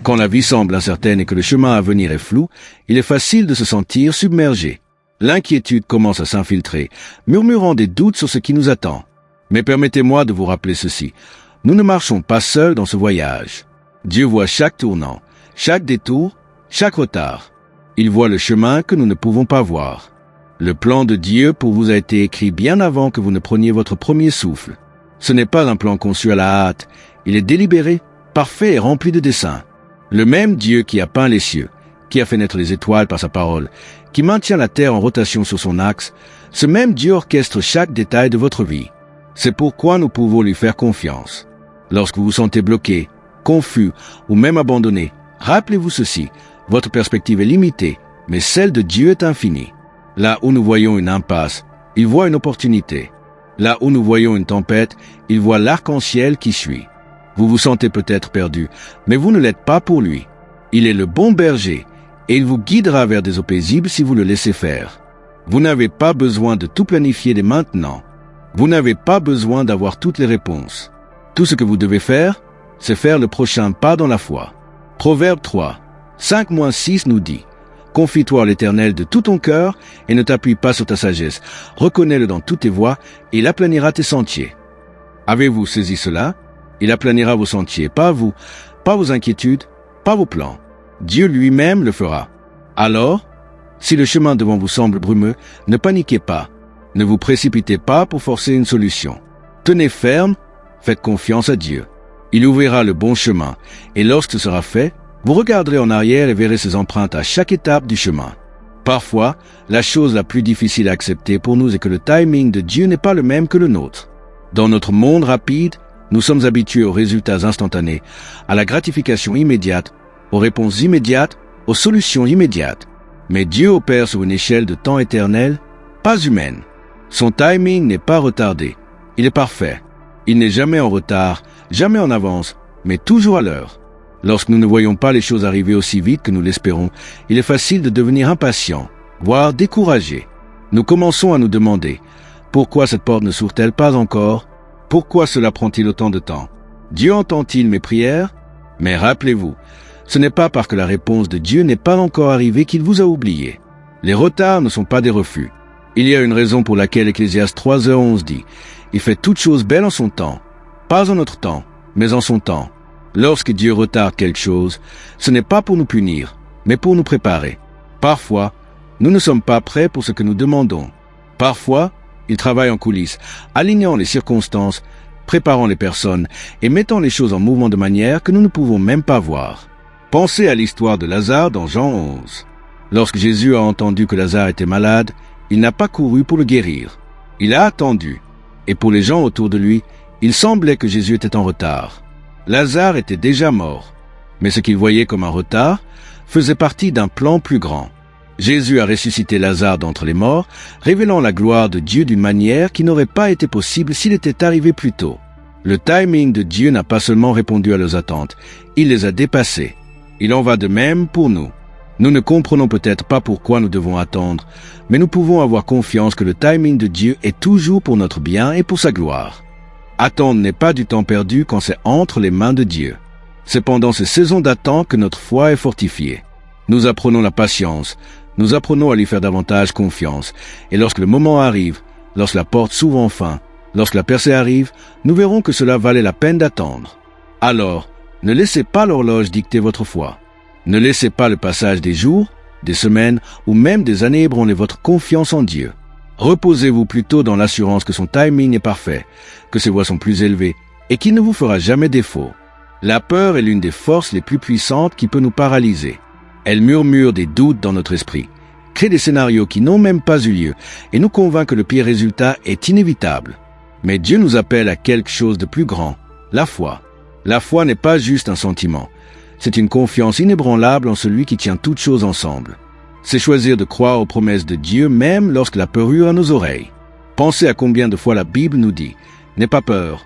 Quand la vie semble incertaine et que le chemin à venir est flou, il est facile de se sentir submergé. L'inquiétude commence à s'infiltrer, murmurant des doutes sur ce qui nous attend. Mais permettez-moi de vous rappeler ceci. Nous ne marchons pas seuls dans ce voyage. Dieu voit chaque tournant, chaque détour, chaque retard. Il voit le chemin que nous ne pouvons pas voir. Le plan de Dieu pour vous a été écrit bien avant que vous ne preniez votre premier souffle. Ce n'est pas un plan conçu à la hâte. Il est délibéré, parfait et rempli de desseins. Le même Dieu qui a peint les cieux, qui a fait naître les étoiles par sa parole, qui maintient la terre en rotation sur son axe, ce même Dieu orchestre chaque détail de votre vie. C'est pourquoi nous pouvons lui faire confiance. Lorsque vous vous sentez bloqué, confus ou même abandonné, rappelez-vous ceci, votre perspective est limitée, mais celle de Dieu est infinie. Là où nous voyons une impasse, il voit une opportunité. Là où nous voyons une tempête, il voit l'arc-en-ciel qui suit. Vous vous sentez peut-être perdu, mais vous ne l'êtes pas pour lui. Il est le bon berger, et il vous guidera vers des eaux paisibles si vous le laissez faire. Vous n'avez pas besoin de tout planifier dès maintenant. Vous n'avez pas besoin d'avoir toutes les réponses. Tout ce que vous devez faire, c'est faire le prochain pas dans la foi. Proverbe 3, 5-6 nous dit « Confie-toi à l'Éternel de tout ton cœur et ne t'appuie pas sur ta sagesse. Reconnais-le dans toutes tes voies et il aplanira tes sentiers. » Avez-vous saisi cela? Il aplanira vos sentiers, pas vous, pas vos inquiétudes, pas vos plans. Dieu lui-même le fera. Alors, si le chemin devant vous semble brumeux, ne paniquez pas. Ne vous précipitez pas pour forcer une solution. Tenez ferme, faites confiance à Dieu. Il ouvrira le bon chemin, et lorsque ce sera fait, vous regarderez en arrière et verrez ses empreintes à chaque étape du chemin. Parfois, la chose la plus difficile à accepter pour nous est que le timing de Dieu n'est pas le même que le nôtre. Dans notre monde rapide, nous sommes habitués aux résultats instantanés, à la gratification immédiate, aux réponses immédiates, aux solutions immédiates. Mais Dieu opère sur une échelle de temps éternel, pas humaine. Son timing n'est pas retardé. Il est parfait. Il n'est jamais en retard, jamais en avance, mais toujours à l'heure. Lorsque nous ne voyons pas les choses arriver aussi vite que nous l'espérons, il est facile de devenir impatient, voire découragé. Nous commençons à nous demander « Pourquoi cette porte ne s'ouvre-t-elle pas encore ? Pourquoi cela prend-il autant de temps ? Dieu entend-il mes prières ? » Mais rappelez-vous, ce n'est pas parce que la réponse de Dieu n'est pas encore arrivée qu'il vous a oublié. Les retards ne sont pas des refus. Il y a une raison pour laquelle Ecclésiaste 3h11 dit « Il fait toute chose belle en son temps, pas en notre temps, mais en son temps. » Lorsque Dieu retarde quelque chose, ce n'est pas pour nous punir, mais pour nous préparer. Parfois, nous ne sommes pas prêts pour ce que nous demandons. Parfois, il travaille en coulisses, alignant les circonstances, préparant les personnes et mettant les choses en mouvement de manière que nous ne pouvons même pas voir. Pensez à l'histoire de Lazare dans Jean 11. Lorsque Jésus a entendu que Lazare était malade, il n'a pas couru pour le guérir. Il a attendu. Et pour les gens autour de lui, il semblait que Jésus était en retard. Lazare était déjà mort. Mais ce qu'il voyait comme un retard faisait partie d'un plan plus grand. Jésus a ressuscité Lazare d'entre les morts, révélant la gloire de Dieu d'une manière qui n'aurait pas été possible s'il était arrivé plus tôt. Le timing de Dieu n'a pas seulement répondu à leurs attentes, il les a dépassées. Il en va de même pour nous. Nous ne comprenons peut-être pas pourquoi nous devons attendre, mais nous pouvons avoir confiance que le timing de Dieu est toujours pour notre bien et pour sa gloire. Attendre n'est pas du temps perdu quand c'est entre les mains de Dieu. C'est pendant ces saisons d'attente que notre foi est fortifiée. Nous apprenons la patience, nous apprenons à lui faire davantage confiance, et lorsque le moment arrive, lorsque la porte s'ouvre enfin, lorsque la percée arrive, nous verrons que cela valait la peine d'attendre. Alors, ne laissez pas l'horloge dicter votre foi. Ne laissez pas le passage des jours, des semaines ou même des années ébranler votre confiance en Dieu. Reposez-vous plutôt dans l'assurance que son timing est parfait, que ses voies sont plus élevées et qu'il ne vous fera jamais défaut. La peur est l'une des forces les plus puissantes qui peut nous paralyser. Elle murmure des doutes dans notre esprit, crée des scénarios qui n'ont même pas eu lieu et nous convainc que le pire résultat est inévitable. Mais Dieu nous appelle à quelque chose de plus grand, la foi. La foi n'est pas juste un sentiment. C'est une confiance inébranlable en celui qui tient toutes choses ensemble. C'est choisir de croire aux promesses de Dieu même lorsque la peur hurle à nos oreilles. Pensez à combien de fois la Bible nous dit « N'aie pas peur ».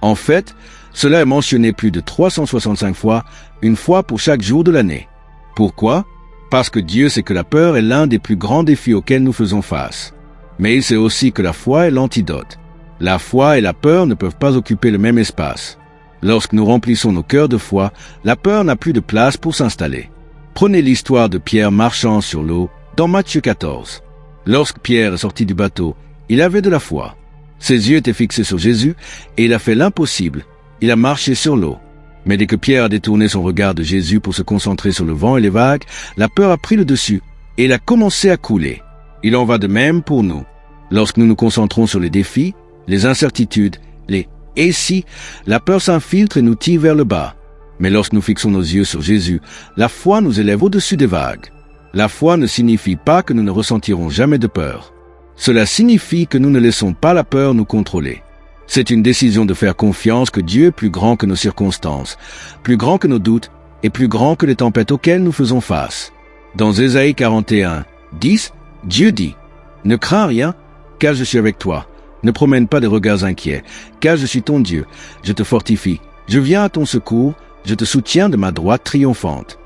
En fait, cela est mentionné plus de 365 fois, une fois pour chaque jour de l'année. Pourquoi? Parce que Dieu sait que la peur est l'un des plus grands défis auxquels nous faisons face. Mais il sait aussi que la foi est l'antidote. La foi et la peur ne peuvent pas occuper le même espace. Lorsque nous remplissons nos cœurs de foi, la peur n'a plus de place pour s'installer. Prenez l'histoire de Pierre marchant sur l'eau dans Matthieu 14. Lorsque Pierre est sorti du bateau, il avait de la foi. Ses yeux étaient fixés sur Jésus et il a fait l'impossible. Il a marché sur l'eau. Mais dès que Pierre a détourné son regard de Jésus pour se concentrer sur le vent et les vagues, la peur a pris le dessus et il a commencé à couler. Il en va de même pour nous. Lorsque nous nous concentrons sur les défis, les incertitudes, les « et si », la peur s'infiltre et nous tire vers le bas. Mais lorsque nous fixons nos yeux sur Jésus, la foi nous élève au-dessus des vagues. La foi ne signifie pas que nous ne ressentirons jamais de peur. Cela signifie que nous ne laissons pas la peur nous contrôler. C'est une décision de faire confiance que Dieu est plus grand que nos circonstances, plus grand que nos doutes et plus grand que les tempêtes auxquelles nous faisons face. Dans Ésaïe 41, 10, Dieu dit « Ne crains rien, car je suis avec toi. Ne promène pas de regards inquiets, car je suis ton Dieu. Je te fortifie, je viens à ton secours, je te soutiens de ma droite triomphante. »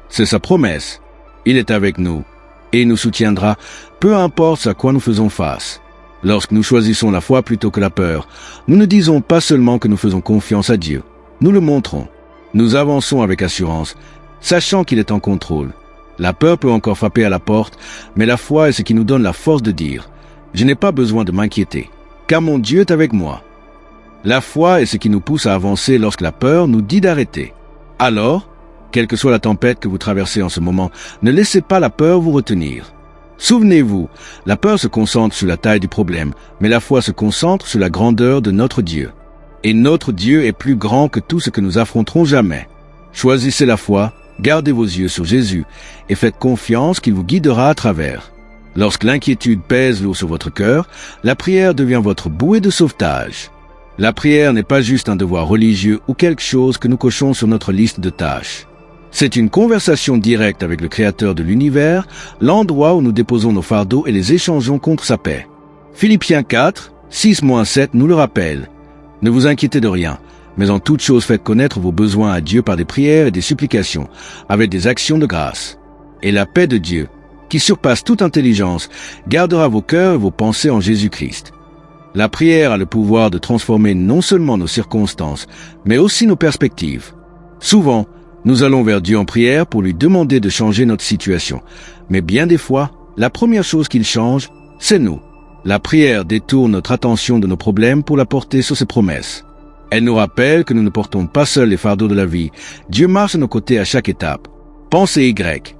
C'est sa promesse. Il est avec nous, et il nous soutiendra, peu importe à quoi nous faisons face. Lorsque nous choisissons la foi plutôt que la peur, nous ne disons pas seulement que nous faisons confiance à Dieu, nous le montrons. Nous avançons avec assurance, sachant qu'il est en contrôle. La peur peut encore frapper à la porte, mais la foi est ce qui nous donne la force de dire « Je n'ai pas besoin de m'inquiéter, car mon Dieu est avec moi. » La foi est ce qui nous pousse à avancer lorsque la peur nous dit d'arrêter. Alors, quelle que soit la tempête que vous traversez en ce moment, ne laissez pas la peur vous retenir. Souvenez-vous, la peur se concentre sur la taille du problème, mais la foi se concentre sur la grandeur de notre Dieu. Et notre Dieu est plus grand que tout ce que nous affronterons jamais. Choisissez la foi, gardez vos yeux sur Jésus et faites confiance qu'il vous guidera à travers. Lorsque l'inquiétude pèse lourd sur votre cœur, la prière devient votre bouée de sauvetage. La prière n'est pas juste un devoir religieux ou quelque chose que nous cochons sur notre liste de tâches. C'est une conversation directe avec le Créateur de l'univers, l'endroit où nous déposons nos fardeaux et les échangeons contre sa paix. Philippiens 4, 6-7 nous le rappelle. Ne vous inquiétez de rien, mais en toute chose faites connaître vos besoins à Dieu par des prières et des supplications, avec des actions de grâce. Et la paix de Dieu, qui surpasse toute intelligence, gardera vos cœurs et vos pensées en Jésus-Christ. La prière a le pouvoir de transformer non seulement nos circonstances, mais aussi nos perspectives. Souvent, nous allons vers Dieu en prière pour lui demander de changer notre situation. Mais bien des fois, la première chose qu'il change, c'est nous. La prière détourne notre attention de nos problèmes pour la porter sur ses promesses. Elle nous rappelle que nous ne portons pas seuls les fardeaux de la vie. Dieu marche à nos côtés à chaque étape. Pensée Y.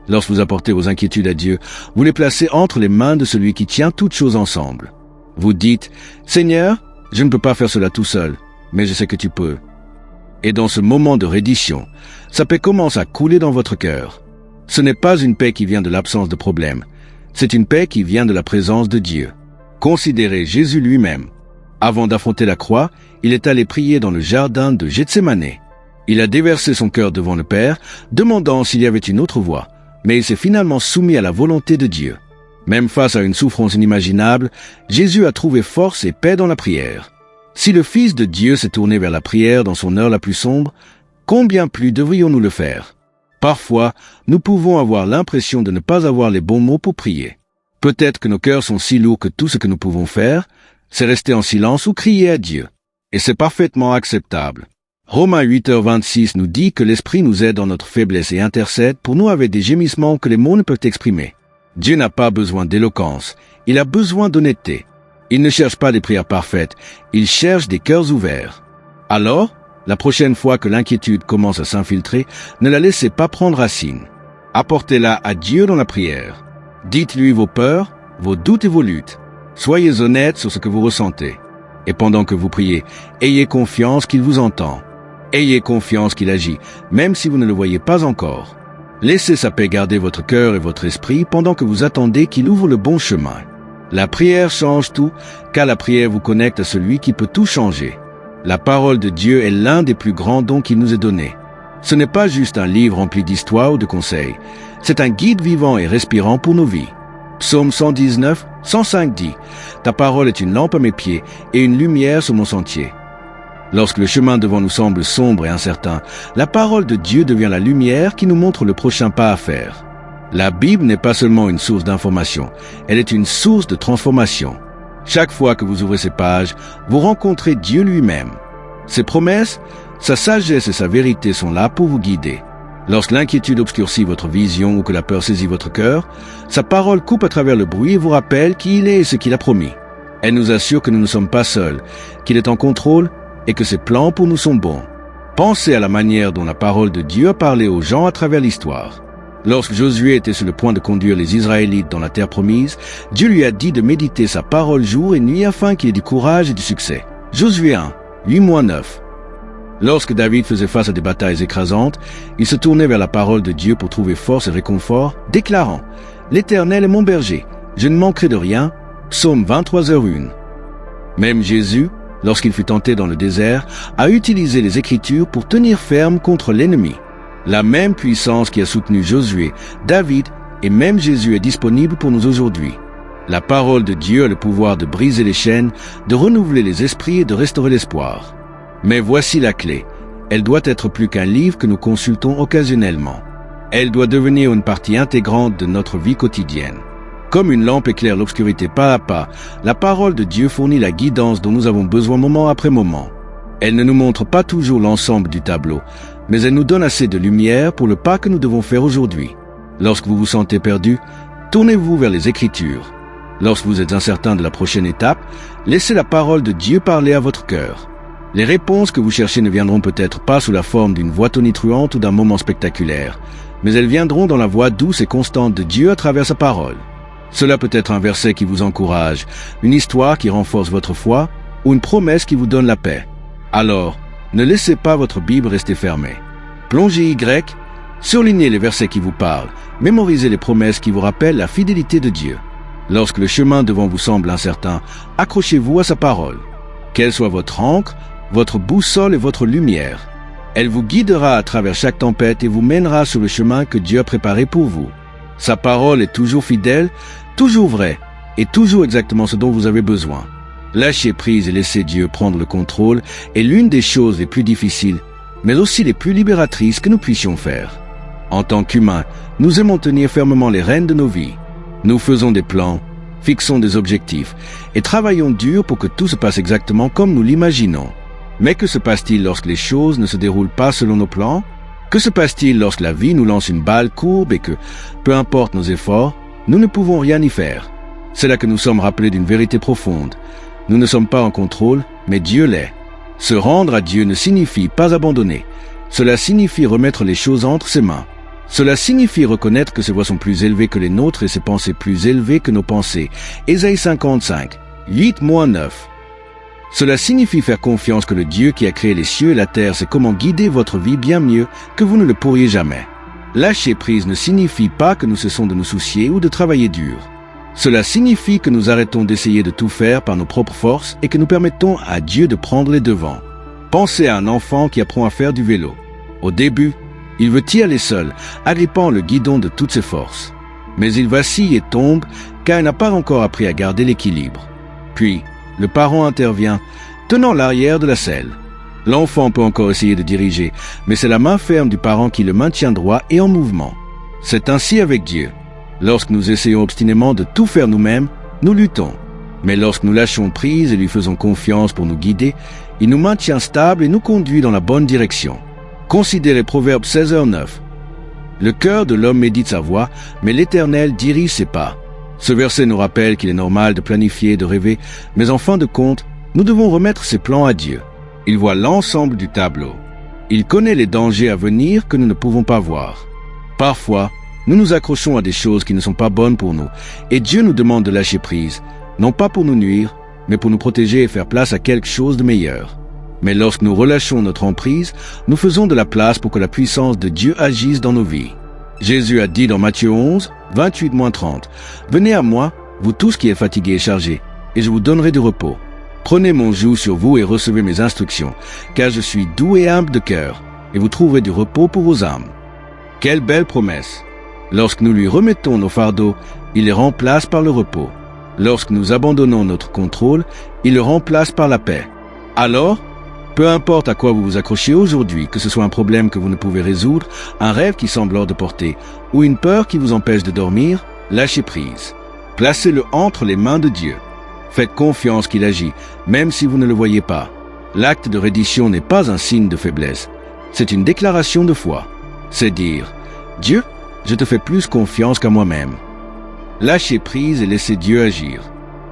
Lorsque vous apportez vos inquiétudes à Dieu, vous les placez entre les mains de celui qui tient toutes choses ensemble. Vous dites, « Seigneur, je ne peux pas faire cela tout seul, mais je sais que tu peux. » Et dans ce moment de reddition, sa paix commence à couler dans votre cœur. Ce n'est pas une paix qui vient de l'absence de problème, c'est une paix qui vient de la présence de Dieu. Considérez Jésus lui-même. Avant d'affronter la croix, il est allé prier dans le jardin de Gethsémané. Il a déversé son cœur devant le Père, demandant s'il y avait une autre voie, mais il s'est finalement soumis à la volonté de Dieu. Même face à une souffrance inimaginable, Jésus a trouvé force et paix dans la prière. Si le Fils de Dieu s'est tourné vers la prière dans son heure la plus sombre, combien plus devrions-nous le faire? Parfois, nous pouvons avoir l'impression de ne pas avoir les bons mots pour prier. Peut-être que nos cœurs sont si lourds que tout ce que nous pouvons faire, c'est rester en silence ou crier à Dieu. Et c'est parfaitement acceptable. Romains 8h26 nous dit que l'Esprit nous aide dans notre faiblesse et intercède pour nous avec des gémissements que les mots ne peuvent exprimer. Dieu n'a pas besoin d'éloquence, il a besoin d'honnêteté. Il ne cherche pas des prières parfaites, il cherche des cœurs ouverts. Alors, la prochaine fois que l'inquiétude commence à s'infiltrer, ne la laissez pas prendre racine. Apportez-la à Dieu dans la prière. Dites-lui vos peurs, vos doutes et vos luttes. Soyez honnête sur ce que vous ressentez. Et pendant que vous priez, ayez confiance qu'il vous entend. Ayez confiance qu'il agit, même si vous ne le voyez pas encore. Laissez sa paix garder votre cœur et votre esprit pendant que vous attendez qu'il ouvre le bon chemin. La prière change tout, car la prière vous connecte à celui qui peut tout changer. La parole de Dieu est l'un des plus grands dons qui nous est donné. Ce n'est pas juste un livre rempli d'histoires ou de conseils. C'est un guide vivant et respirant pour nos vies. Psaume 119, 105 dit « Ta parole est une lampe à mes pieds et une lumière sur mon sentier. » Lorsque le chemin devant nous semble sombre et incertain, la parole de Dieu devient la lumière qui nous montre le prochain pas à faire. La Bible n'est pas seulement une source d'information, elle est une source de transformation. Chaque fois que vous ouvrez ces pages, vous rencontrez Dieu lui-même. Ses promesses, sa sagesse et sa vérité sont là pour vous guider. Lorsque l'inquiétude obscurcit votre vision ou que la peur saisit votre cœur, sa parole coupe à travers le bruit et vous rappelle qui il est et ce qu'il a promis. Elle nous assure que nous ne sommes pas seuls, qu'il est en contrôle et que ses plans pour nous sont bons. Pensez à la manière dont la parole de Dieu a parlé aux gens à travers l'histoire. Lorsque Josué était sur le point de conduire les Israélites dans la terre promise, Dieu lui a dit de méditer sa parole jour et nuit afin qu'il ait du courage et du succès. Josué 1, 8-9. Lorsque David faisait face à des batailles écrasantes, il se tournait vers la parole de Dieu pour trouver force et réconfort, déclarant « L'Éternel est mon berger, je ne manquerai de rien » Psaume 23h1. Même Jésus, lorsqu'il fut tenté dans le désert, a utilisé les Écritures pour tenir ferme contre l'ennemi. La même puissance qui a soutenu Josué, David et même Jésus est disponible pour nous aujourd'hui. La parole de Dieu a le pouvoir de briser les chaînes, de renouveler les esprits et de restaurer l'espoir. Mais voici la clé. Elle doit être plus qu'un livre que nous consultons occasionnellement. Elle doit devenir une partie intégrante de notre vie quotidienne. Comme une lampe éclaire l'obscurité pas à pas, la parole de Dieu fournit la guidance dont nous avons besoin moment après moment. Elle ne nous montre pas toujours l'ensemble du tableau, mais elle nous donne assez de lumière pour le pas que nous devons faire aujourd'hui. Lorsque vous vous sentez perdu, tournez-vous vers les Écritures. Lorsque vous êtes incertain de la prochaine étape, laissez la parole de Dieu parler à votre cœur. Les réponses que vous cherchez ne viendront peut-être pas sous la forme d'une voix tonitruante ou d'un moment spectaculaire, mais elles viendront dans la voix douce et constante de Dieu à travers sa parole. Cela peut être un verset qui vous encourage, une histoire qui renforce votre foi ou une promesse qui vous donne la paix. Alors, ne laissez pas votre Bible rester fermée. Plongez Y, surlignez les versets qui vous parlent, mémorisez les promesses qui vous rappellent la fidélité de Dieu. Lorsque le chemin devant vous semble incertain, accrochez-vous à sa parole. Qu'elle soit votre ancre, votre boussole et votre lumière. Elle vous guidera à travers chaque tempête et vous mènera sur le chemin que Dieu a préparé pour vous. Sa parole est toujours fidèle, toujours vraie et toujours exactement ce dont vous avez besoin. Lâcher prise et laisser Dieu prendre le contrôle est l'une des choses les plus difficiles, mais aussi les plus libératrices que nous puissions faire. En tant qu'humains, nous aimons tenir fermement les rênes de nos vies. Nous faisons des plans, fixons des objectifs et travaillons dur pour que tout se passe exactement comme nous l'imaginons. Mais que se passe-t-il lorsque les choses ne se déroulent pas selon nos plans? Que se passe-t-il lorsque la vie nous lance une balle courbe et que, peu importe nos efforts, nous ne pouvons rien y faire? C'est là que nous sommes rappelés d'une vérité profonde. Nous ne sommes pas en contrôle, mais Dieu l'est. Se rendre à Dieu ne signifie pas abandonner. Cela signifie remettre les choses entre ses mains. Cela signifie reconnaître que ses voies sont plus élevées que les nôtres et ses pensées plus élevées que nos pensées. Ésaïe 55, 8-9. Cela signifie faire confiance que le Dieu qui a créé les cieux et la terre sait comment guider votre vie bien mieux que vous ne le pourriez jamais. Lâcher prise ne signifie pas que nous cessons de nous soucier ou de travailler dur. Cela signifie que nous arrêtons d'essayer de tout faire par nos propres forces et que nous permettons à Dieu de prendre les devants. Pensez à un enfant qui apprend à faire du vélo. Au début, il veut y aller seul, agrippant le guidon de toutes ses forces. Mais il vacille et tombe car il n'a pas encore appris à garder l'équilibre. Puis, le parent intervient, tenant l'arrière de la selle. L'enfant peut encore essayer de diriger, mais c'est la main ferme du parent qui le maintient droit et en mouvement. C'est ainsi avec Dieu. Lorsque nous essayons obstinément de tout faire nous-mêmes, nous luttons. Mais lorsque nous lâchons prise et lui faisons confiance pour nous guider, il nous maintient stables et nous conduit dans la bonne direction. Considérez Proverbe 16h9. Le cœur de l'homme médite sa voie, mais l'Éternel dirige ses pas. Ce verset nous rappelle qu'il est normal de planifier, de rêver, mais en fin de compte, nous devons remettre ses plans à Dieu. Il voit l'ensemble du tableau. Il connaît les dangers à venir que nous ne pouvons pas voir. Parfois, nous nous accrochons à des choses qui ne sont pas bonnes pour nous, et Dieu nous demande de lâcher prise, non pas pour nous nuire, mais pour nous protéger et faire place à quelque chose de meilleur. Mais lorsque nous relâchons notre emprise, nous faisons de la place pour que la puissance de Dieu agisse dans nos vies. Jésus a dit dans Matthieu 11, 28-30, « Venez à moi, vous tous qui êtes fatigués et chargés, et je vous donnerai du repos. Prenez mon joug sur vous et recevez mes instructions, car je suis doux et humble de cœur, et vous trouverez du repos pour vos âmes. » Quelle belle promesse! Lorsque nous lui remettons nos fardeaux, il les remplace par le repos. Lorsque nous abandonnons notre contrôle, il le remplace par la paix. Alors, peu importe à quoi vous vous accrochez aujourd'hui, que ce soit un problème que vous ne pouvez résoudre, un rêve qui semble hors de portée, ou une peur qui vous empêche de dormir, lâchez prise. Placez-le entre les mains de Dieu. Faites confiance qu'il agit, même si vous ne le voyez pas. L'acte de reddition n'est pas un signe de faiblesse, c'est une déclaration de foi. C'est dire « Dieu, je te fais plus confiance qu'à moi-même ». Lâchez prise et laissez Dieu agir.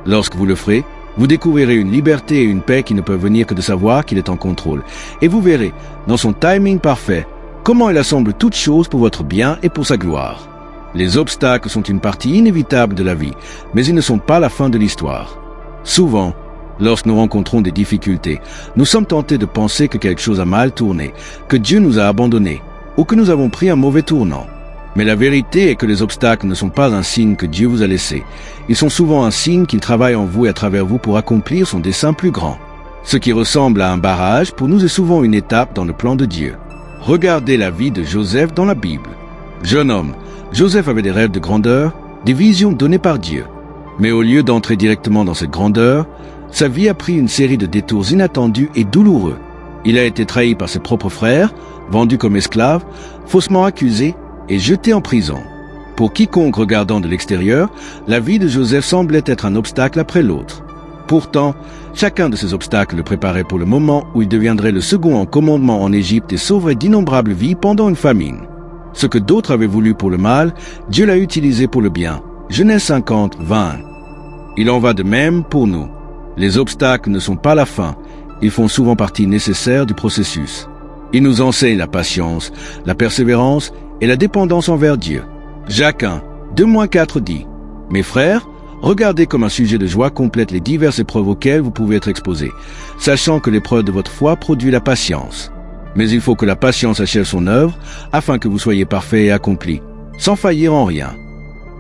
Lorsque vous le ferez, vous découvrirez une liberté et une paix qui ne peuvent venir que de savoir qu'il est en contrôle. Et vous verrez, dans son timing parfait, comment il assemble toutes choses pour votre bien et pour sa gloire. Les obstacles sont une partie inévitable de la vie, mais ils ne sont pas la fin de l'histoire. Souvent, lorsque nous rencontrons des difficultés, nous sommes tentés de penser que quelque chose a mal tourné, que Dieu nous a abandonnés, ou que nous avons pris un mauvais tournant. Mais la vérité est que les obstacles ne sont pas un signe que Dieu vous a laissé. Ils sont souvent un signe qu'il travaille en vous et à travers vous pour accomplir son dessein plus grand. Ce qui ressemble à un barrage, pour nous, est souvent une étape dans le plan de Dieu. Regardez la vie de Joseph dans la Bible. Jeune homme, Joseph avait des rêves de grandeur, des visions données par Dieu. Mais au lieu d'entrer directement dans cette grandeur, sa vie a pris une série de détours inattendus et douloureux. Il a été trahi par ses propres frères, vendu comme esclave, faussement accusé et jeté en prison. Pour quiconque regardant de l'extérieur, la vie de Joseph semblait être un obstacle après l'autre. Pourtant, chacun de ces obstacles le préparait pour le moment où il deviendrait le second en commandement en Égypte et sauverait d'innombrables vies pendant une famine. Ce que d'autres avaient voulu pour le mal, Dieu l'a utilisé pour le bien. Genèse 50, 20. Il en va de même pour nous. Les obstacles ne sont pas la fin, ils font souvent partie nécessaire du processus. Ils nous enseignent la patience, la persévérance et la dépendance envers Dieu. Jacques 1, 2-4 dit « Mes frères, regardez comme un sujet de joie complète les diverses épreuves auxquelles vous pouvez être exposés, sachant que l'épreuve de votre foi produit la patience. Mais il faut que la patience achève son œuvre, afin que vous soyez parfaits et accomplis, sans faillir en rien. »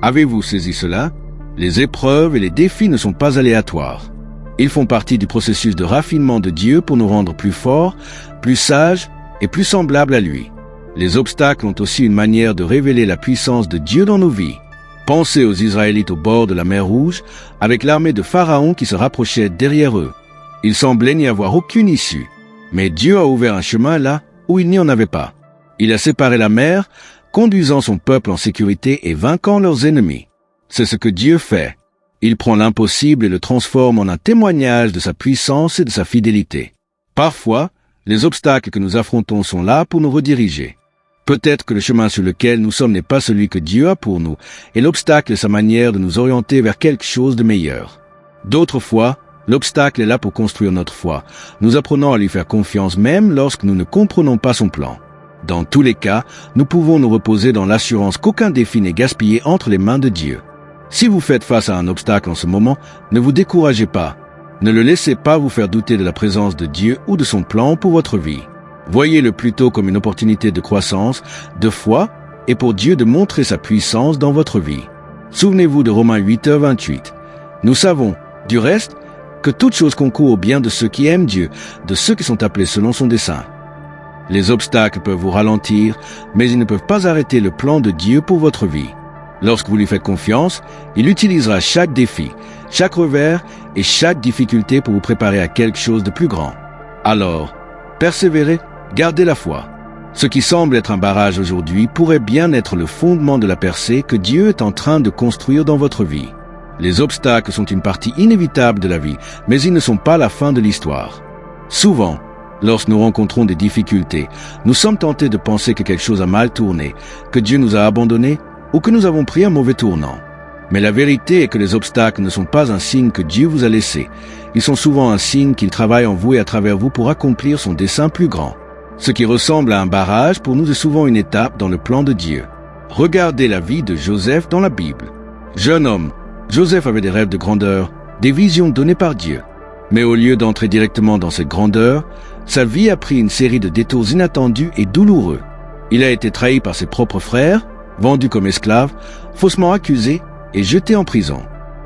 Avez-vous saisi cela? Les épreuves et les défis ne sont pas aléatoires. Ils font partie du processus de raffinement de Dieu pour nous rendre plus forts, plus sages et plus semblables à lui. Les obstacles ont aussi une manière de révéler la puissance de Dieu dans nos vies. Pensez aux Israélites au bord de la mer Rouge, avec l'armée de Pharaon qui se rapprochait derrière eux. Il semblait n'y avoir aucune issue. Mais Dieu a ouvert un chemin là où il n'y en avait pas. Il a séparé la mer, conduisant son peuple en sécurité et vainquant leurs ennemis. C'est ce que Dieu fait. Il prend l'impossible et le transforme en un témoignage de sa puissance et de sa fidélité. Parfois, les obstacles que nous affrontons sont là pour nous rediriger. Peut-être que le chemin sur lequel nous sommes n'est pas celui que Dieu a pour nous, et l'obstacle est sa manière de nous orienter vers quelque chose de meilleur. D'autres fois, l'obstacle est là pour construire notre foi. Nous apprenons à lui faire confiance même lorsque nous ne comprenons pas son plan. Dans tous les cas, nous pouvons nous reposer dans l'assurance qu'aucun défi n'est gaspillé entre les mains de Dieu. Si vous faites face à un obstacle en ce moment, ne vous découragez pas. Ne le laissez pas vous faire douter de la présence de Dieu ou de son plan pour votre vie. Voyez-le plutôt comme une opportunité de croissance, de foi, et pour Dieu de montrer sa puissance dans votre vie. Souvenez-vous de Romains 8:28. Nous savons, du reste, que toute chose concourt au bien de ceux qui aiment Dieu, de ceux qui sont appelés selon son dessein. Les obstacles peuvent vous ralentir, mais ils ne peuvent pas arrêter le plan de Dieu pour votre vie. Lorsque vous lui faites confiance, il utilisera chaque défi, chaque revers et chaque difficulté pour vous préparer à quelque chose de plus grand. Alors, persévérez, gardez la foi. Ce qui semble être un barrage aujourd'hui pourrait bien être le fondement de la percée que Dieu est en train de construire dans votre vie. Les obstacles sont une partie inévitable de la vie, mais ils ne sont pas la fin de l'histoire. Souvent, lorsque nous rencontrons des difficultés, nous sommes tentés de penser que quelque chose a mal tourné, que Dieu nous a abandonnés ou que nous avons pris un mauvais tournant. Mais la vérité est que les obstacles ne sont pas un signe que Dieu vous a laissé. Ils sont souvent un signe qu'il travaille en vous et à travers vous pour accomplir son dessein plus grand. Ce qui ressemble à un barrage pour nous est souvent une étape dans le plan de Dieu. Regardez la vie de Joseph dans la Bible. Jeune homme, Joseph avait des rêves de grandeur, des visions données par Dieu. Mais au lieu d'entrer directement dans cette grandeur, sa vie a pris une série de détours inattendus et douloureux. Il a été trahi par ses propres frères, vendu comme esclave, faussement accusé et jeté en prison.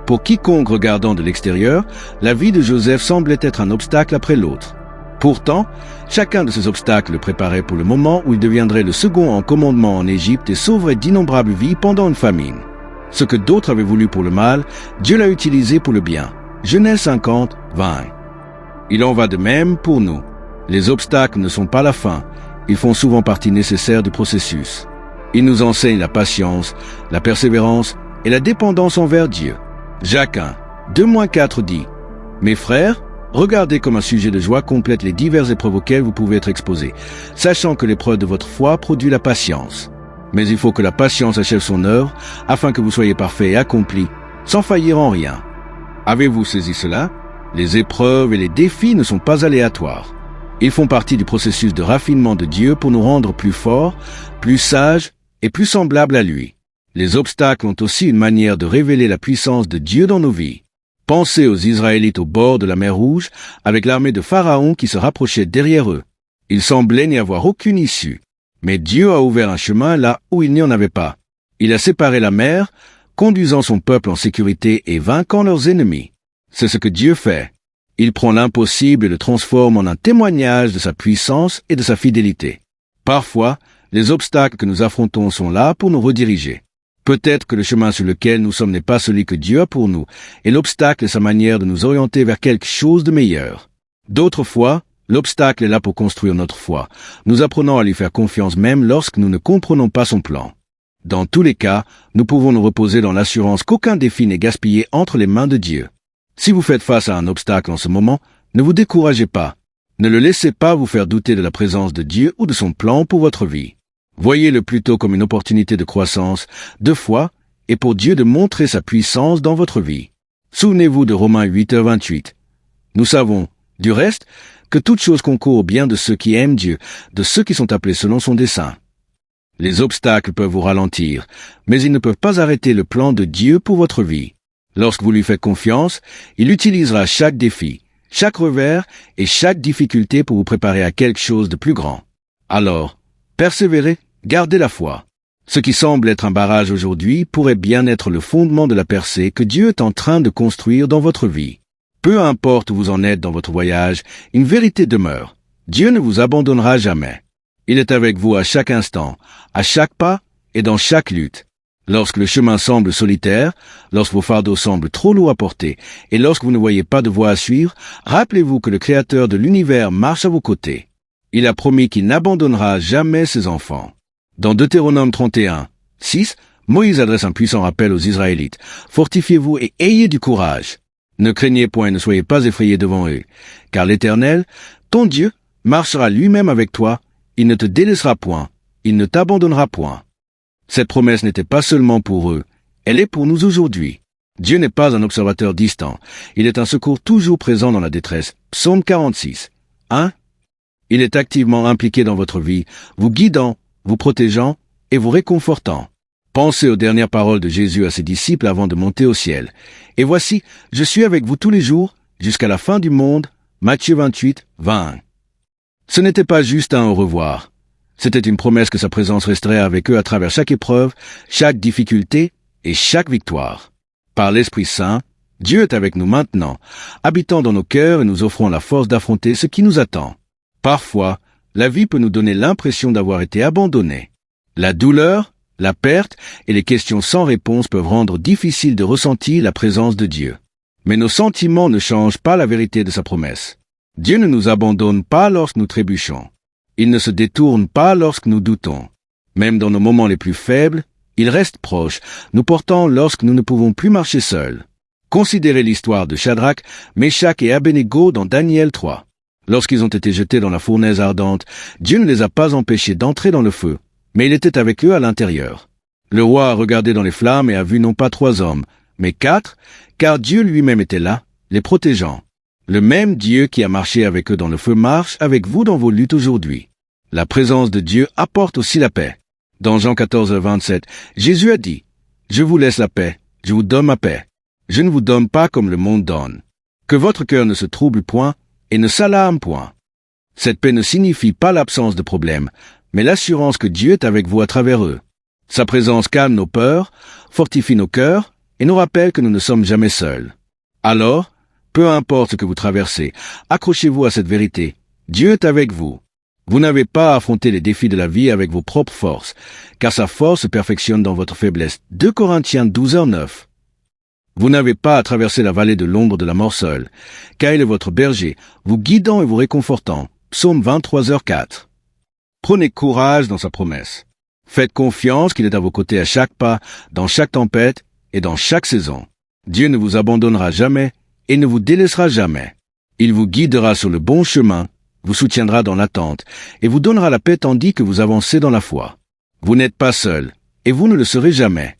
Pour quiconque regardant de l'extérieur, la vie de Joseph semblait être un obstacle après l'autre. Pourtant, chacun de ces obstacles le préparait pour le moment où il deviendrait le second en commandement en Égypte et sauverait d'innombrables vies pendant une famine. Ce que d'autres avaient voulu pour le mal, Dieu l'a utilisé pour le bien. Genèse 50, 20. Il en va de même pour nous. Les obstacles ne sont pas la fin, ils font souvent partie nécessaire du processus. Ils nous enseignent la patience, la persévérance et la dépendance envers Dieu. Jacques 1, 2-4 dit « Mes frères, Regardez comme un sujet de joie complète les diverses épreuves auxquelles vous pouvez être exposés, sachant que l'épreuve de votre foi produit la patience. Mais il faut que la patience achève son œuvre, afin que vous soyez parfaits et accomplis, sans faillir en rien. Avez-vous saisi cela? Les épreuves et les défis ne sont pas aléatoires. Ils font partie du processus de raffinement de Dieu pour nous rendre plus forts, plus sages et plus semblables à lui. Les obstacles ont aussi une manière de révéler la puissance de Dieu dans nos vies. Pensez aux Israélites au bord de la mer Rouge, avec l'armée de Pharaon qui se rapprochait derrière eux. Il semblait n'y avoir aucune issue. Mais Dieu a ouvert un chemin là où il n'y en avait pas. Il a séparé la mer, conduisant son peuple en sécurité et vainquant leurs ennemis. C'est ce que Dieu fait. Il prend l'impossible et le transforme en un témoignage de sa puissance et de sa fidélité. Parfois, les obstacles que nous affrontons sont là pour nous rediriger. Peut-être que le chemin sur lequel nous sommes n'est pas celui que Dieu a pour nous, et l'obstacle est sa manière de nous orienter vers quelque chose de meilleur. D'autres fois, l'obstacle est là pour construire notre foi. Nous apprenons à lui faire confiance même lorsque nous ne comprenons pas son plan. Dans tous les cas, nous pouvons nous reposer dans l'assurance qu'aucun défi n'est gaspillé entre les mains de Dieu. Si vous faites face à un obstacle en ce moment, ne vous découragez pas. Ne le laissez pas vous faire douter de la présence de Dieu ou de son plan pour votre vie. Voyez-le plutôt comme une opportunité de croissance, de foi, et pour Dieu de montrer sa puissance dans votre vie. Souvenez-vous de Romains 8h28. Nous savons, du reste, que toute chose concourt au bien de ceux qui aiment Dieu, de ceux qui sont appelés selon son dessein. Les obstacles peuvent vous ralentir, mais ils ne peuvent pas arrêter le plan de Dieu pour votre vie. Lorsque vous lui faites confiance, il utilisera chaque défi, chaque revers et chaque difficulté pour vous préparer à quelque chose de plus grand. Alors, persévérez, gardez la foi. Ce qui semble être un barrage aujourd'hui pourrait bien être le fondement de la percée que Dieu est en train de construire dans votre vie. Peu importe où vous en êtes dans votre voyage, une vérité demeure. Dieu ne vous abandonnera jamais. Il est avec vous à chaque instant, à chaque pas et dans chaque lutte. Lorsque le chemin semble solitaire, lorsque vos fardeaux semblent trop lourds à porter, et lorsque vous ne voyez pas de voie à suivre, rappelez-vous que le Créateur de l'univers marche à vos côtés. Il a promis qu'il n'abandonnera jamais ses enfants. Dans Deutéronome 31, 6, Moïse adresse un puissant rappel aux Israélites. Fortifiez-vous et ayez du courage. Ne craignez point et ne soyez pas effrayés devant eux, car l'Éternel, ton Dieu, marchera lui-même avec toi. Il ne te délaissera point, il ne t'abandonnera point. Cette promesse n'était pas seulement pour eux, elle est pour nous aujourd'hui. Dieu n'est pas un observateur distant, il est un secours toujours présent dans la détresse. Psaume 46, 1. Il est activement impliqué dans votre vie, vous guidant, vous protégeant et vous réconfortant. Pensez aux dernières paroles de Jésus à ses disciples avant de monter au ciel. Et voici, je suis avec vous tous les jours, jusqu'à la fin du monde. Matthieu 28, 21. Ce n'était pas juste un au revoir. C'était une promesse que sa présence resterait avec eux à travers chaque épreuve, chaque difficulté et chaque victoire. Par l'Esprit Saint, Dieu est avec nous maintenant, habitant dans nos cœurs et nous offrant la force d'affronter ce qui nous attend. Parfois, la vie peut nous donner l'impression d'avoir été abandonnés. La douleur, la perte et les questions sans réponse peuvent rendre difficile de ressentir la présence de Dieu. Mais nos sentiments ne changent pas la vérité de sa promesse. Dieu ne nous abandonne pas lorsque nous trébuchons. Il ne se détourne pas lorsque nous doutons. Même dans nos moments les plus faibles, il reste proche, nous portant lorsque nous ne pouvons plus marcher seuls. Considérez l'histoire de Shadrach, Meshach et Abednego dans Daniel 3. Lorsqu'ils ont été jetés dans la fournaise ardente, Dieu ne les a pas empêchés d'entrer dans le feu, mais il était avec eux à l'intérieur. Le roi a regardé dans les flammes et a vu non pas 3 hommes, mais 4, car Dieu lui-même était là, les protégeant. Le même Dieu qui a marché avec eux dans le feu marche avec vous dans vos luttes aujourd'hui. La présence de Dieu apporte aussi la paix. Dans Jean 14, 27, Jésus a dit, « Je vous laisse la paix, je vous donne ma paix. Je ne vous donne pas comme le monde donne. Que votre cœur ne se trouble point et ne s'alarme point. » Cette paix ne signifie pas l'absence de problème, mais l'assurance que Dieu est avec vous à travers eux. Sa présence calme nos peurs, fortifie nos cœurs et nous rappelle que nous ne sommes jamais seuls. Alors, peu importe ce que vous traversez, accrochez-vous à cette vérité. Dieu est avec vous. Vous n'avez pas à affronter les défis de la vie avec vos propres forces, car sa force se perfectionne dans votre faiblesse. 2 Corinthiens 12h9. Vous n'avez pas à traverser la vallée de l'ombre de la mort seule, car il est votre berger, vous guidant et vous réconfortant. Psaume 23h4. Prenez courage dans sa promesse. Faites confiance qu'il est à vos côtés à chaque pas, dans chaque tempête et dans chaque saison. Dieu ne vous abandonnera jamais et ne vous délaissera jamais. Il vous guidera sur le bon chemin, vous soutiendra dans l'attente, et vous donnera la paix tandis que vous avancez dans la foi. Vous n'êtes pas seul, et vous ne le serez jamais.